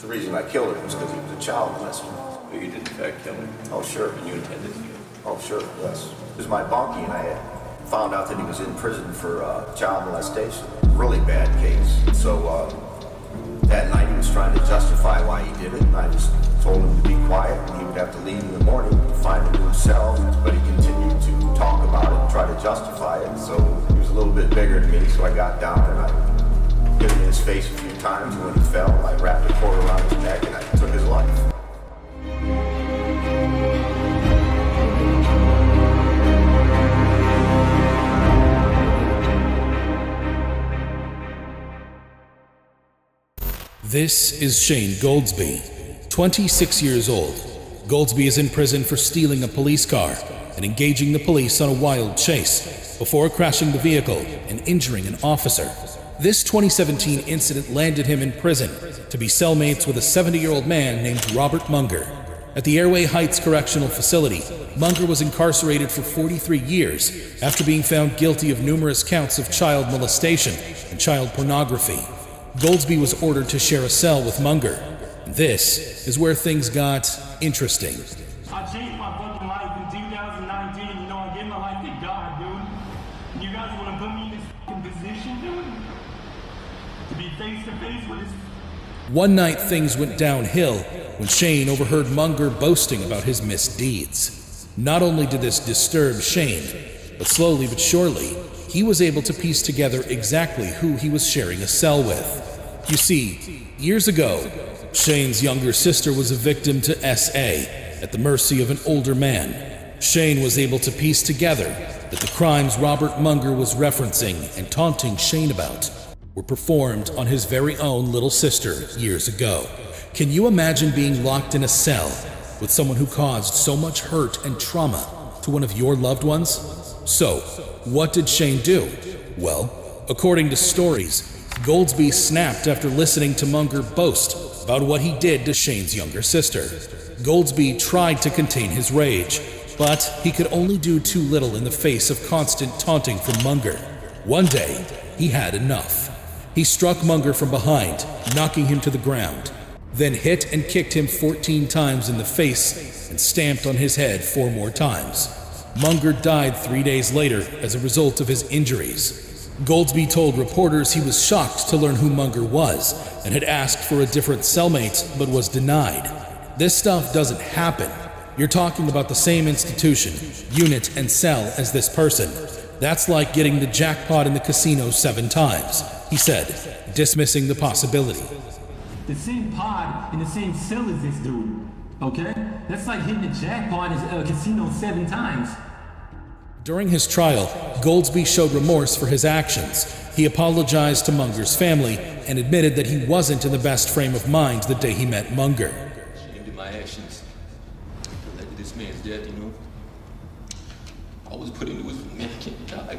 The reason I killed him was because he was a child molester. But you did in fact kill him. Oh, sure. And you intended to. Oh, sure, yes. It was my bunkie, and I had found out that he was in prison for child molestation. Really bad case. So that night he was trying to justify why he did it, and I just told him to be quiet, and he would have to leave in the morning to find a new cell. But he continued to talk about it and try to justify it. So he was a little bit bigger than me, so I got down and I hit him in his face a few times, and when he fell, I wrapped a cord around his neck and I took his life. This is Shane Goldsby, 26 years old. Goldsby is in prison for stealing a police car and engaging the police on a wild chase before crashing the vehicle and injuring an officer. This 2017 incident landed him in prison to be cellmates with a 70-year-old man named Robert Munger. At the Airway Heights Correctional Facility, Munger was incarcerated for 43 years after being found guilty of numerous counts of child molestation and child pornography. Goldsby was ordered to share a cell with Munger. This is where things got interesting. I changed my fucking life in 2019. You know, I gave my life to God, dude. You guys want to put me in this fucking position, dude? To be face to face with this. One night things went downhill when Shane overheard Munger boasting about his misdeeds. Not only did this disturb Shane, but slowly but surely, he was able to piece together exactly who he was sharing a cell with. You see, years ago, Shane's younger sister was a victim to SA at the mercy of an older man. Shane was able to piece together that the crimes Robert Munger was referencing and taunting Shane about were performed on his very own little sister years ago. Can you imagine being locked in a cell with someone who caused so much hurt and trauma to one of your loved ones? So, what did Shane do? Well, according to stories, Goldsby snapped after listening to Munger boast about what he did to Shane's younger sister. Goldsby tried to contain his rage, but he could only do too little in the face of constant taunting from Munger. One day, he had enough. He struck Munger from behind, knocking him to the ground, then hit and kicked him 14 times in the face and stamped on his head 4 more times. Munger died 3 days later as a result of his injuries. Goldsby told reporters he was shocked to learn who Munger was and had asked for a different cellmate but was denied. This stuff doesn't happen. You're talking about the same institution, unit, and cell as this person. That's like getting the jackpot in the casino 7 times, he said, dismissing the possibility. The same pod in the same cell as this dude, okay? That's like hitting the jackpot in a casino 7 times. During his trial, Goldsby showed remorse for his actions. He apologized to Munger's family and admitted that he wasn't in the best frame of mind the day he met Munger. Ashamed of my actions that led to this man's death, you know. I was put into his man can't die.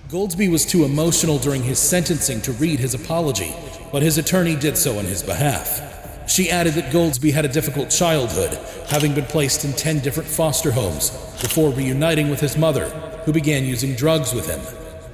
Goldsby was too emotional during his sentencing to read his apology, but his attorney did so on his behalf. She added that Goldsby had a difficult childhood, having been placed in 10 different foster homes before reuniting with his mother, who began using drugs with him.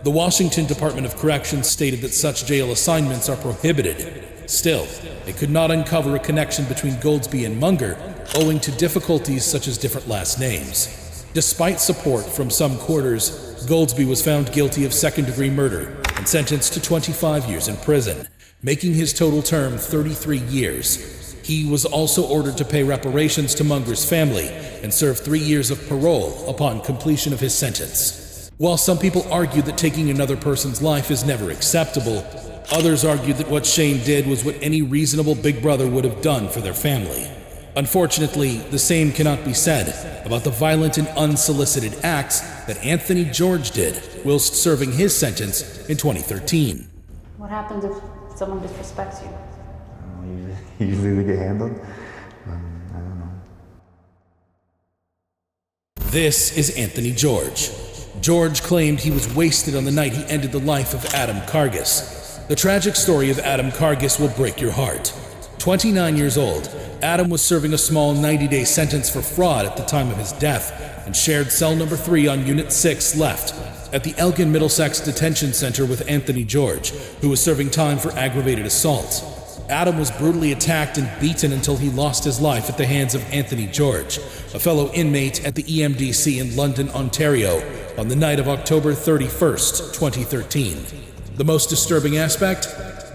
The Washington Department of Corrections stated that such jail assignments are prohibited. Still, they could not uncover a connection between Goldsby and Munger, owing to difficulties such as different last names. Despite support from some quarters, Goldsby was found guilty of second-degree murder and sentenced to 25 years in prison, making his total term 33 years. He was also ordered to pay reparations to Munger's family and serve 3 years of parole upon completion of his sentence. While some people argued that taking another person's life is never acceptable, others argued that what Shane did was what any reasonable big brother would have done for their family. Unfortunately, the same cannot be said about the violent and unsolicited acts that Anthony George did whilst serving his sentence in 2013. What happens if someone disrespects you? Usually they get handled. I don't know. This is Anthony George. George claimed he was wasted on the night he ended the life of Adam Kargis. The tragic story of Adam Kargis will break your heart. 29 years old, Adam was serving a small 90-day sentence for fraud at the time of his death and shared cell number 3 on Unit 6 left at the Elgin Middlesex Detention Center with Anthony George, who was serving time for aggravated assault. Adam was brutally attacked and beaten until he lost his life at the hands of Anthony George, a fellow inmate at the EMDC in London, Ontario, on the night of October 31st, 2013. The most disturbing aspect?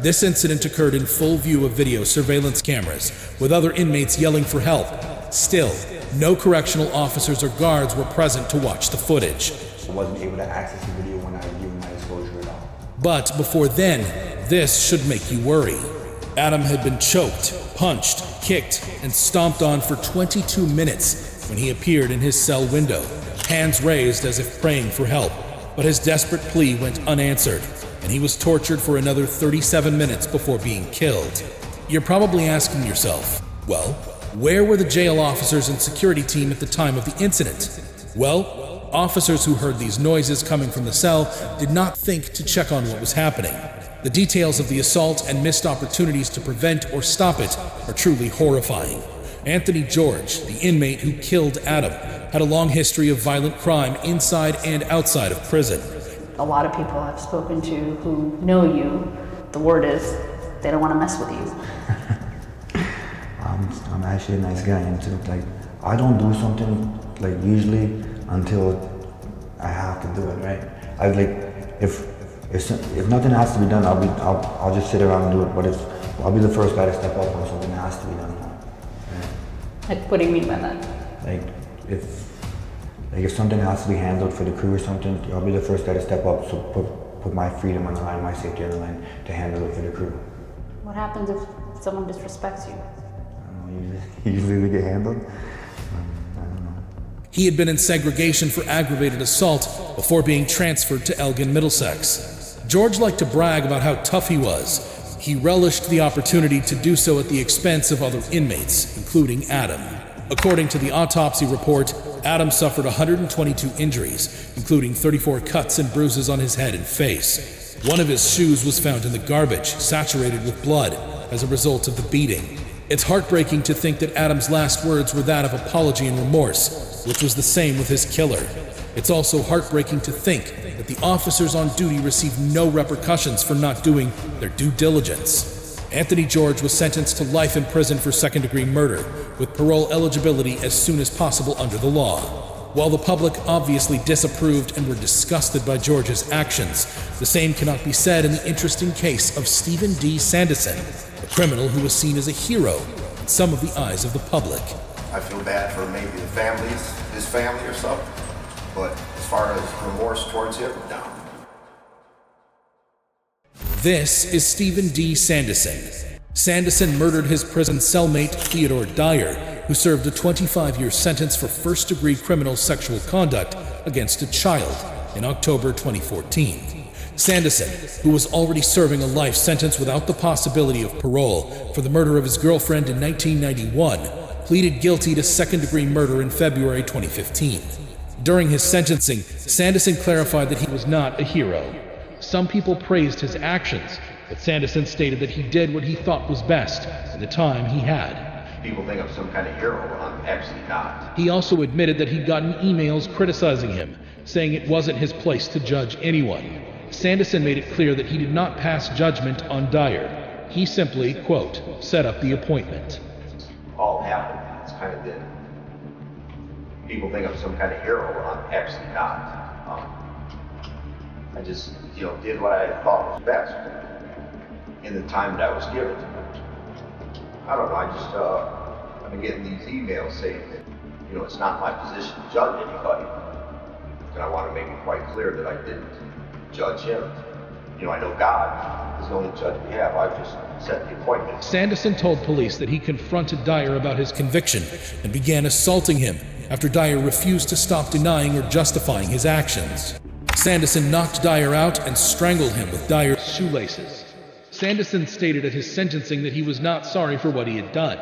This incident occurred in full view of video surveillance cameras, with other inmates yelling for help. Still, no correctional officers or guards were present to watch the footage. I wasn't able to access the video when I was giving my disclosure at all. But before then, this should make you worry. Adam had been choked, punched, kicked, and stomped on for 22 minutes when he appeared in his cell window, hands raised as if praying for help. But his desperate plea went unanswered, and he was tortured for another 37 minutes before being killed. You're probably asking yourself, well, where were the jail officers and security team at the time of the incident? Well, officers who heard these noises coming from the cell did not think to check on what was happening. The details of the assault and missed opportunities to prevent or stop it are truly horrifying. Anthony George, the inmate who killed Adam, had a long history of violent crime inside and outside of prison. A lot of people I've spoken to who know you, the word is they don't want to mess with you. I'm actually a nice guy, and like I don't do something like usually until I have to do it, right? I like if nothing has to be done, I'll just sit around and do it. But I'll be the first guy to step up when something has to be done. Right? Like, what do you mean by that? Like if something has to be handled for the crew or something, I'll be the first guy to step up. So put my freedom on the line, my safety on the line to handle it for the crew. What happens if someone disrespects you? I don't know, usually they get handled. I don't know. He had been in segregation for aggravated assault before being transferred to Elgin Middlesex. George liked to brag about how tough he was. He relished the opportunity to do so at the expense of other inmates, including Adam. According to the autopsy report, Adam suffered 122 injuries, including 34 cuts and bruises on his head and face. One of his shoes was found in the garbage, saturated with blood, as a result of the beating. It's heartbreaking to think that Adam's last words were that of apology and remorse, which was the same with his killer. It's also heartbreaking to think that the officers on duty received no repercussions for not doing their due diligence. Anthony George was sentenced to life in prison for second-degree murder, with parole eligibility as soon as possible under the law. While the public obviously disapproved and were disgusted by George's actions, the same cannot be said in the interesting case of Stephen D. Sanderson, a criminal who was seen as a hero in some of the eyes of the public. I feel bad for maybe the families, his family or something, but as far as remorse towards him, no. This is Stephen D. Sanderson. Sanderson murdered his prison cellmate Theodore Dyer, who served a 25-year sentence for first-degree criminal sexual conduct against a child in October 2014. Sanderson, who was already serving a life sentence without the possibility of parole for the murder of his girlfriend in 1991, pleaded guilty to second-degree murder in February 2015. During his sentencing, Sanderson clarified that he was not a hero. Some people praised his actions, but Sanderson stated that he did what he thought was best in the time he had. People think I'm some kind of hero, but I'm actually not. He also admitted that he'd gotten emails criticizing him, saying it wasn't his place to judge anyone. Sanderson made it clear that he did not pass judgment on Dyer. He simply, quote, set up the appointment. All happened. It's kind of been. People think I'm some kind of hero, but I'm actually not. I just, did what I thought was best in the time that I was given. I don't know, I've been getting these emails saying that, it's not my position to judge anybody. And I want to make it quite clear that I didn't judge him. I know God is the only judge we have. I just set the appointment. Sanderson told police that he confronted Dyer about his conviction and began assaulting him after Dyer refused to stop denying or justifying his actions. Sanderson knocked Dyer out and strangled him with Dyer's shoelaces. Sanderson stated at his sentencing that he was not sorry for what he had done.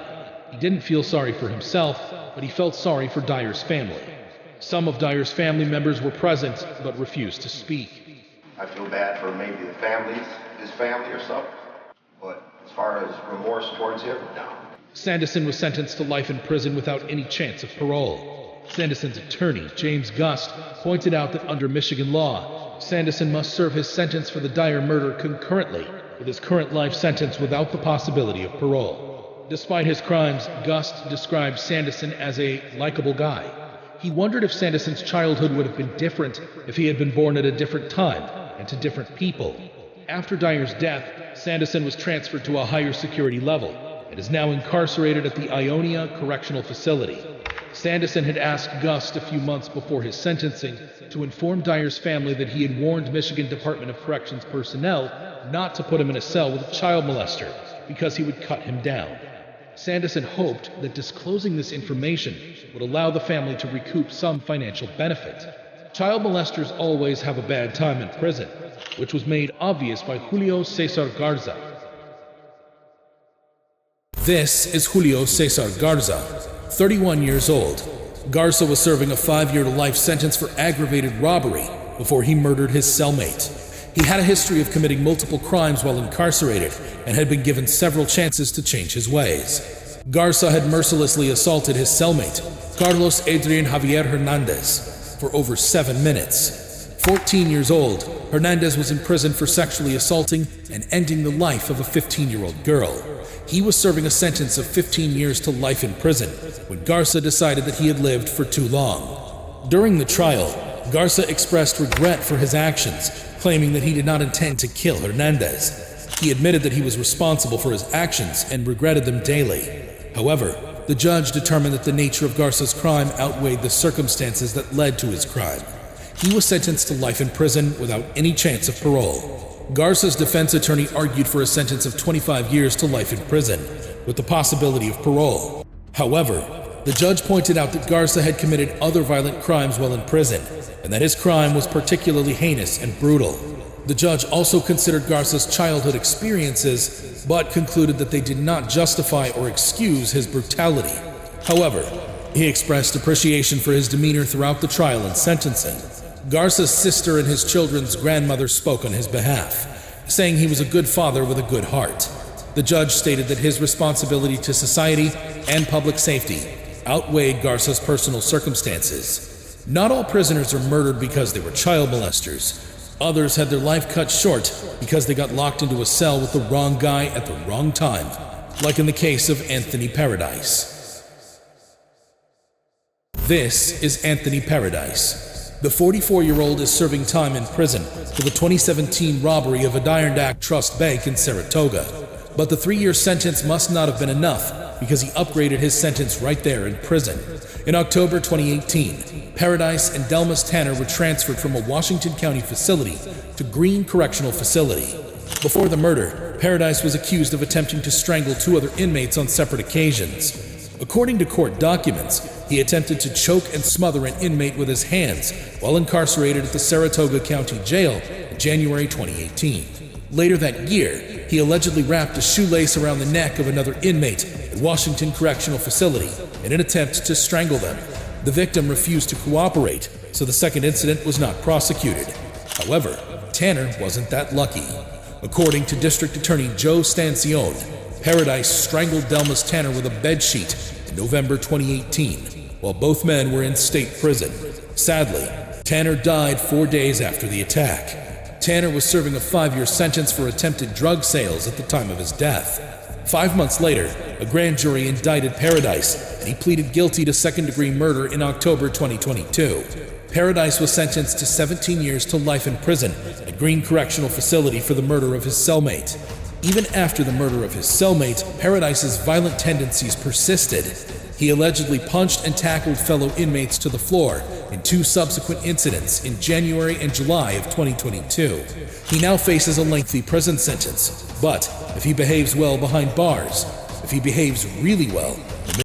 He didn't feel sorry for himself, but he felt sorry for Dyer's family. Some of Dyer's family members were present, but refused to speak. I feel bad for maybe the families, his family or something, but as far as remorse towards him, no. Sanderson was sentenced to life in prison without any chance of parole. Sanderson's attorney, James Gust, pointed out that under Michigan law, Sanderson must serve his sentence for the Dyer murder concurrently with his current life sentence without the possibility of parole. Despite his crimes, Gust described Sanderson as a likable guy. He wondered if Sanderson's childhood would have been different if he had been born at a different time and to different people. After Dyer's death, Sanderson was transferred to a higher security level and is now incarcerated at the Ionia Correctional Facility. Sanderson had asked Gust a few months before his sentencing to inform Dyer's family that he had warned Michigan Department of Corrections personnel not to put him in a cell with a child molester because he would cut him down. Sanderson hoped that disclosing this information would allow the family to recoup some financial benefit. Child molesters always have a bad time in prison, which was made obvious by Julio Cesar Garza. This is Julio Cesar Garza, 31 years old. Garza was serving a 5-year to life sentence for aggravated robbery before he murdered his cellmate. He had a history of committing multiple crimes while incarcerated and had been given several chances to change his ways. Garza had mercilessly assaulted his cellmate, Carlos Adrian Javier Hernandez, for over 7 minutes. 14 years old, Hernandez was in prison for sexually assaulting and ending the life of a 15-year-old girl. He was serving a sentence of 15 years to life in prison when Garza decided that he had lived for too long. During the trial, Garza expressed regret for his actions, claiming that he did not intend to kill Hernandez. He admitted that he was responsible for his actions and regretted them daily. However, the judge determined that the nature of Garza's crime outweighed the circumstances that led to his crime. He was sentenced to life in prison without any chance of parole. Garza's defense attorney argued for a sentence of 25 years to life in prison, with the possibility of parole. However, the judge pointed out that Garza had committed other violent crimes while in prison, and that his crime was particularly heinous and brutal. The judge also considered Garza's childhood experiences, but concluded that they did not justify or excuse his brutality. However, he expressed appreciation for his demeanor throughout the trial and sentencing. Garza's sister and his children's grandmother spoke on his behalf, saying he was a good father with a good heart. The judge stated that his responsibility to society and public safety outweighed Garza's personal circumstances. Not all prisoners are murdered because they were child molesters. Others had their life cut short because they got locked into a cell with the wrong guy at the wrong time, like in the case of Anthony Paradise. This is Anthony Paradise. The 44-year-old is serving time in prison for the 2017 robbery of a Adirondack Trust Bank in Saratoga. But the 3-year sentence must not have been enough because he upgraded his sentence right there in prison. In October 2018, Paradise and Delmas Tanner were transferred from a Washington County facility to Greene Correctional Facility. Before the murder, Paradise was accused of attempting to strangle 2 other inmates on separate occasions. According to court documents, he attempted to choke and smother an inmate with his hands while incarcerated at the Saratoga County Jail in January 2018. Later that year, he allegedly wrapped a shoelace around the neck of another inmate at Washington Correctional Facility in an attempt to strangle them. The victim refused to cooperate, so the second incident was not prosecuted. However, Tanner wasn't that lucky. According to District Attorney Joe Stancione, Paradise strangled Delmas Tanner with a bedsheet in November 2018, while both men were in state prison. Sadly, Tanner died 4 days after the attack. Tanner was serving a 5-year sentence for attempted drug sales at the time of his death. 5 months later, a grand jury indicted Paradise, and he pleaded guilty to second-degree murder in October 2022. Paradise was sentenced to 17 years to life in prison at Greene Correctional Facility for the murder of his cellmate. Even after the murder of his cellmate, Paradise's violent tendencies persisted. He allegedly punched and tackled fellow inmates to the floor in 2 subsequent incidents in January and July of 2022. He now faces a lengthy prison sentence, but if he behaves well behind bars, if he behaves really well,